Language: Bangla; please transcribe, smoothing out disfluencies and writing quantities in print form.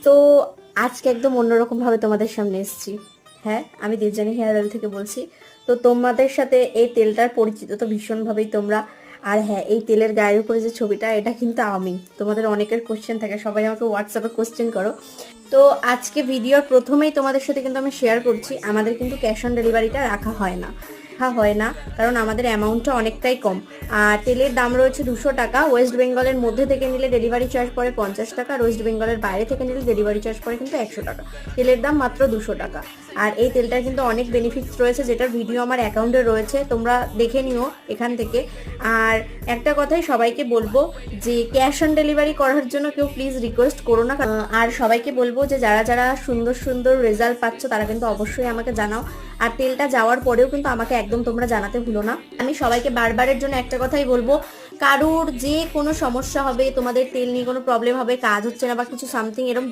তো আজকে একদম অন্যরকম ভাবে তোমাদের সামনে এসেছি। হ্যাঁ, আমি দেবযানী হেয়ার অয়েল থেকে বলছি। তো তোমাদের সাথে এই তেলটার পরিচিত তো ভীষণভাবেই তোমরা। আর হ্যাঁ, এই তেলের গায়ের উপরে যে ছবিটা, এটা কিন্তু আমি। তোমাদের অনেকের কোশ্চেন থাকে, সবাই আমাকে হোয়াটসঅ্যাপে কোশ্চেন করো। তো আজকে ভিডিওর প্রথমেই তোমাদের সাথে কিন্তু আমি শেয়ার করছি, আমাদের কিন্তু ক্যাশ অন ডেলিভারিটা রাখা হয় না, কারণ আমাদের অ্যামাউন্টটা অনেকটাই কম। আর তেলের দাম রয়েছে 200 টাকা। ওয়েস্ট বেঙ্গলের মধ্যে থেকে নিলে ডেলিভারি চার্জ পড়ে 50 টাকা, আর ওয়েস্ট বেঙ্গলের বাইরে থেকে নিলে ডেলিভারি চার্জ পড়ে কিন্তু 100 টাকা। তেলের দাম মাত্র 200 টাকা। আর এই তেলটার কিন্তু অনেক বেনিফিটস রয়েছে, যেটার ভিডিও আমার অ্যাকাউন্টে রয়েছে, তোমরা দেখে নিও এখান থেকে। আর একটা কথাই সবাইকে বলবো যে ক্যাশ অন ডেলিভারি করার জন্য কেউ প্লিজ রিকোয়েস্ট করো না। আর সবাইকে বলবো যে যারা যারা সুন্দর সুন্দর রেজাল্ট পাচ্ছ তারা কিন্তু অবশ্যই আমাকে জানাও। আর তেলটা যাওয়ার পরেও কিন্তু আমাকে একদম তোমরা জানাতে ভুলো না। আমি সবাইকে বারবারের জন্য একটা কথাই বলবো, কারোর যে কোনো সমস্যা হবে, তোমাদের তেল নিয়ে কোনো প্রবলেম হবে, কাজ হচ্ছে না বা কিছু সামথিং এরকম